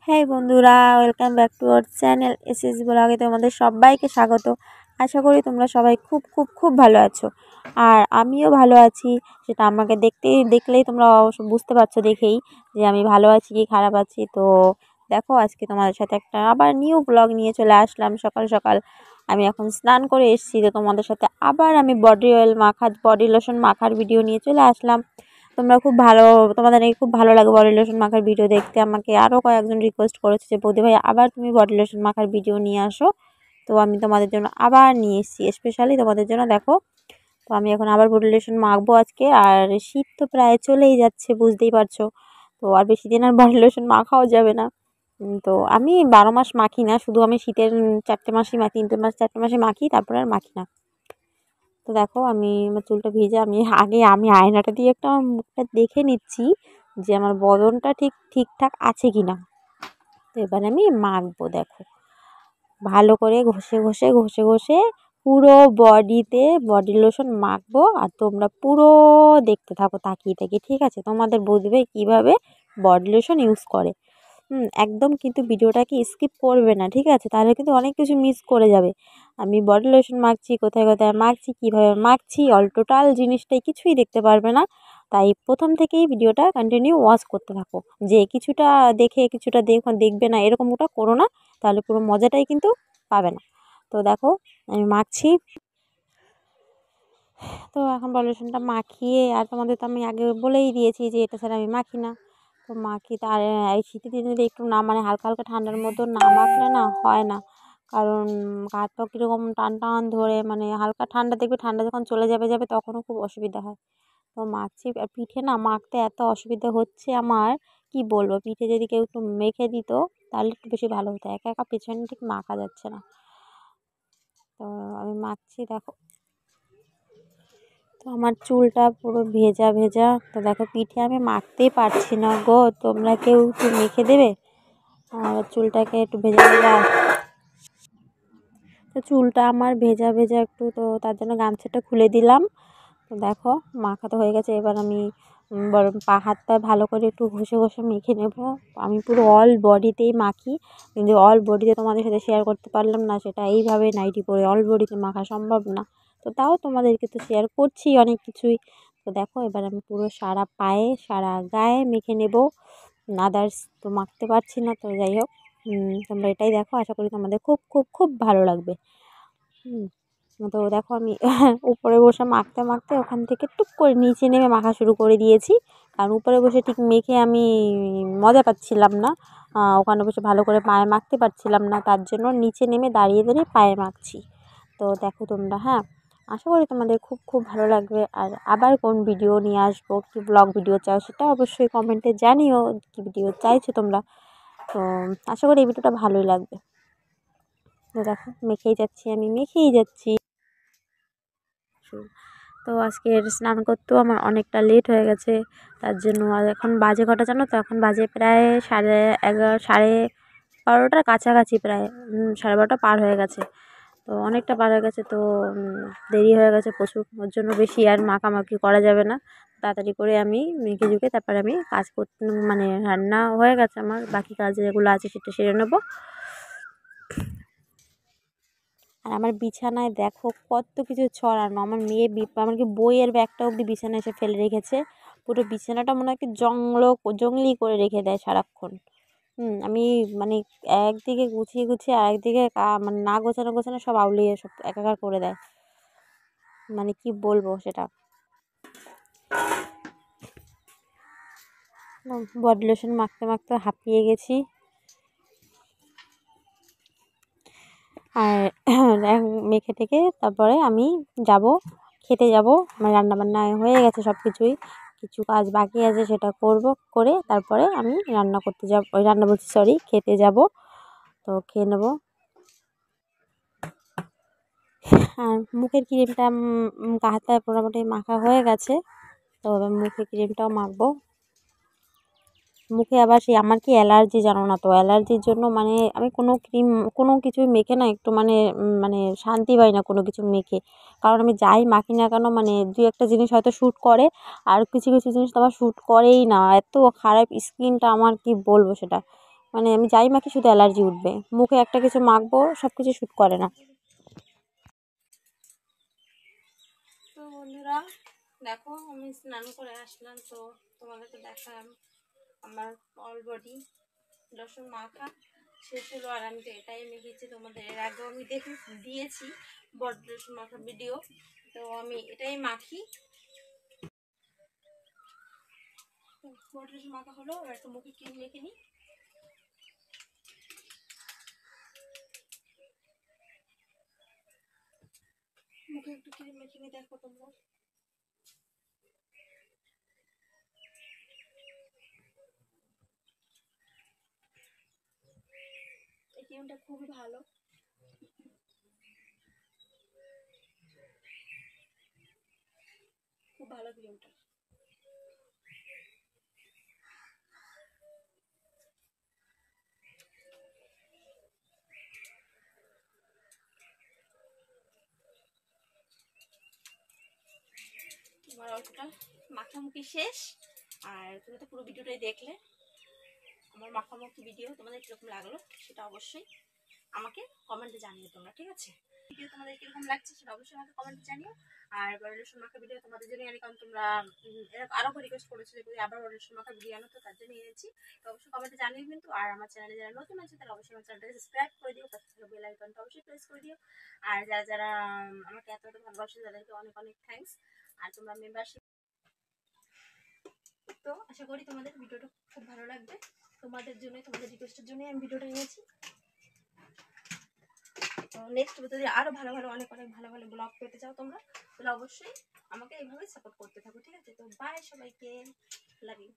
হ্যাঁ বন্ধুরা, welcome back to our channel SS ব্লগে তোমাদের সবাইকে স্বাগত। আশা করি তোমরা সবাই খুব খুব খুব ভালো আছো, আর আমিও ভালো আছি। সেটা আমাকে দেখলেই তোমরা অবশ্য বুঝতে পারছো দেখেই যে আমি ভালো আছি কি খারাপ আছি। তো দেখো, আজকে তোমাদের সাথে একটা আবার নিউ ব্লগ নিয়ে চলে আসলাম। সকাল সকাল আমি এখন স্নান করে এসেছি, তো তোমাদের সাথে আবার আমি বডি লোশন মাখার ভিডিও নিয়ে চলে আসলাম। তোমরা খুব ভালো, তোমাদের নাকি খুব ভালো লাগে বডি লোশন মাখার ভিডিও দেখতে। আমাকে আরও কয়েকজন রিকোয়েস্ট করেছে যে বৌদি ভাই আবার তুমি বডি লোশন মাখার ভিডিও নিয়ে আসো। তো আমি তোমাদের জন্য আবার নিয়ে এসেছি, স্পেশালি তোমাদের জন্য। দেখো, তো আমি এখন আবার বডি লোশন মাখবো আজকে। আর শীত তো প্রায় চলেই যাচ্ছে, বুঝতেই পারছো। তো আর বেশি দিন আর বডি লোশন মাখাও যাবে না। তো আমি 12 মাস মাখি না, শুধু আমি শীতের 4টে মাসই মাখি, 4টে মাসে মাখি, তারপরে আর মাখি না। তো দেখো, আমার চুলটা ভিজে। আমি আয়নাটা দিয়ে একটা আমার মুখটা দেখে নিচ্ছি যে আমার বদনটা ঠিকঠাক আছে কি না। তো এবার আমি মাখবো। দেখো, ভালো করে ঘষে পুরো বডিতে বডি লোশন মাখবো। আর তোমরা পুরো দেখতে থাকো তাকিয়ে তাকিয়ে, ঠিক আছে? তোমাদের বুঝবে কিভাবে বডি লোশন ইউজ করে। একদম কিন্তু ভিডিওটাকে স্কিপ করবে না, ঠিক আছে? তাহলে কিন্তু অনেক কিছু মিস করে যাবে। আমি বডি লোশন মাখছি, কোথায় কোথায় মাখছি, কীভাবে মাখছি, অল টোটাল জিনিসটাই কিছুই দেখতে পারবে না। তাই প্রথম থেকেই ভিডিওটা কন্টিনিউ ওয়াচ করতে থাকো। যে কিছুটা দেখে কিছুটা দেখবে না, এরকমটা করো না, তাহলে পুরো মজাটাই কিন্তু পাবে না। তো দেখো, আমি মাখছি। তো এখন বডি লোশনটা মাখিয়ে, আর তোমাদের তো আমি আগে বলেই দিয়েছি যে এটা ছাড়া আমি মাখি না। তো মাখি, তার এই শীতের দিনে একটু না, মানে হালকা হালকা ঠান্ডার মতো না মাখলে না হয় না। কারণ হাত পা কীরকম টান টান ধরে, মানে হালকা ঠান্ডা, দেখবে ঠান্ডা যখন চলে যাবে তখনও খুব অসুবিধা হয়। তো মাখছি। আর পিঠে না মাখতে এত অসুবিধা হচ্ছে আমার, কি বলবো। পিঠে যদি কেউ একটু মেখে দিত তাহলে একটু বেশি ভালো হতো। একা একা পেছনে ঠিক মাখা যাচ্ছে না। তো আমি মাখছি। দেখো, তো আমার চুলটা পুরো ভেজা ভেজা। তো দেখো, পিঠে আমি মাখতেই পারছি না গো, তোমরা কেউ একটু মেখে দেবে। আর চুলটাকে একটু ভেজা ভেজা, তো চুলটা আমার ভেজা ভেজা একটু, তো তার জন্য গামছাটা খুলে দিলাম। তো দেখো, মাখা তো হয়ে গেছে। এবার আমি বরং হাতটা ভালো করে একটু ঘষে মেখে নেব। আমি পুরো অল বডিতেই মাখি, কিন্তু অল বডিতে তোমাদের সাথে শেয়ার করতে পারলাম না। সেটা এইভাবে নাইটি পরে অল বডিতে মাখা সম্ভব না। তো তাও তোমাদেরকে তো শেয়ার করছি অনেক কিছুই। তো দেখো, এবার আমি পুরো সারা পায়ে সারা গায়ে মেখে নেব। আদার্স তো মাখতে পারছি না। তো যাই হোক, তোমরা এটাই দেখো, আশা করি তোমাদের খুব খুব খুব ভালো লাগবে। তো দেখো, আমি উপরে বসে মাখতে মাখতে ওখান থেকে টুক করে নিচে নেমে মাখা শুরু করে দিয়েছি। কারণ উপরে বসে ঠিক মেখে আমি মজা পাচ্ছিলাম না, ওখানে বসে ভালো করে পায়ে মাখতে পারছিলাম না, তার জন্য নিচে নেমে দাঁড়িয়ে দাঁড়িয়ে পায়ে মাখছি। তো দেখো তোমরা, হ্যাঁ, আশা করি তোমাদের খুব খুব ভালো লাগবে। আর আবার কোন ভিডিও নিয়ে আসবো, কি ব্লগ ভিডিও চাও, সেটা অবশ্যই কমেন্টে জানিও, কি ভিডিও চাইছো তোমরা। তো আশা করি এই ভিডিওটা ভালোই লাগবে। তো দেখো, আমি মেখেই যাচ্ছি। তো আজকের স্নান করতেও আমার অনেকটা লেট হয়ে গেছে। তার জন্য আর এখন বাজে কটা জানো তো? এখন বাজে প্রায় 11:30, 12:30 কাছাকাছি, প্রায় 12:30 পার হয়ে গেছে। তো অনেকটা পার হয়ে গেছে। তো দেরি হয়ে গেছে প্রচুর, ওর জন্য বেশি আর মাখামাখি করা যাবে না। তাড়াতাড়ি করে আমি মেখে ঝুঁকে তারপরে আমি কাজ করতে, মানে রান্না হয়ে গেছে আমার, বাকি কাজ যেগুলো আছে সেটা সেরে নেবো। আর আমার বিছানায় দেখো কত কিছু ছড়ানো। আমার মেয়ে এমনকি বইয়ের ব্যাগটা অবধি বিছানায় এসে ফেলে রেখেছে। পুরো বিছানাটা মনে হয় কি জংলি করে রেখে দেয় সারাক্ষণ। আমি মানে একদিকে গুছিয়ে আর একদিকে মানে না গোছানো সব আউলিয়ে সব একাকার করে দেয়। মানে কি বলবো সেটা। বডি লোশন মাখতে মাখতে হাঁপিয়ে গেছি। আর মেখে টেখে তারপরে আমি খেতে যাব। আমার রান্নাবান্না হয়ে গেছে সব কিছুই, কিছু কাজ বাকি আছে, সেটা করে তারপরে আমি খেতে যাব। তো খেয়ে নেব। আর মুখের ক্রিমটা হাতে মোটামুটি মাখা হয়ে গেছে। তো এবার মুখে ক্রিমটাও মাখবো। মুখে আবার সেই, আমার কি অ্যালার্জি জানো না তো, অ্যালার্জির জন্য মানে আমি কোনো কিছুই মেখে না একটু মানে শান্তি পাই না কোনো কিছু মেখে। কারণ আমি যাই মাখি না কেন, মানে দু একটা জিনিস হয়তো শ্যুট করে, আর কিছু কিছু জিনিস তো আমার শ্যুট করেই না। এত খারাপ স্কিনটা আমার, কি বলবো সেটা। মানে আমি যাই মাখি শুধু অ্যালার্জি উঠবে, মুখে একটা কিছু মাখবো সব কিছু শ্যুট করে না। তো বন্ধুরা দেখো আমি স্নান করে আসলাম, তো তোমাদেরকে দেখালাম আমার অল বডি রসুন মাখা শেষ হলো। আর আমি তো এটাই মেখেছি, তোমাদের এর আগেও আমি দিয়েছি বডি রসুন মাখার ভিডিও, তো আমি এটাই মাখি। বডি রসুন মাখা হলো, আর একটা মুখে ক্রিম মেখে নিই। মুখে একটু ক্রিম মেখে নিই, দেখো তোমরা। এই ক্রিমটা খুবই ভালো, খুব ভালো ক্রিমটা। তোমার অল্পটা মাখামাখি শেষ, আর তুমি তো পুরো ভিডিওটাই দেখলে। আমার মাখামাখি ভিডিও তোমাদের কিরকম লাগলো সেটা অবশ্যই আমাকে কমেন্টে জানিও তোমরা, ঠিক আছে? ভিডিও তোমাদের কিরকম লাগছে সেটা অবশ্যই আমাকে কমেন্টে জানিও। আর বড় রসুন মাখা ভিডিও তোমাদের জন্য আনি, কারণ তোমরা এরকম আরও রিকোয়েস্ট করেছো যে আবার বড় রসুন মাখা ভিডিও আনো, তো তার জন্য এনেছি। তো অবশ্যই কমেন্টে জানিও কিন্তু। আর আমার চ্যানেলে যারা নতুন আছে তারা অবশ্যই আমার চ্যানেলটাকে সাবস্ক্রাইব করে দিও, পাশে থাকা বেল আইকনটা অবশ্যই প্রেস করে দিও। আর যারা যারা আমাকে এত এত ভালোবাসে তাদেরকে অনেক অনেক থ্যাঙ্কস। আর তোমরা মেম্বারশিপ, তো আশা করি তোমাদের ভিডিওটা খুব ভালো লাগবে। তোমাদের জন্য, তোমাদের রিকোয়েস্টের জন্যই আমি ভিডিওটা নিয়েছি। তো নেক্সট যদি আরো ভালো ভালো অনেক অনেক ভালো ভালো ব্লগ পেতে চাও তোমরা, তাহলে অবশ্যই আমাকে এইভাবে সাপোর্ট করতে থাকো, ঠিক আছে? তো বাই সবাইকে, লাভ ইউ।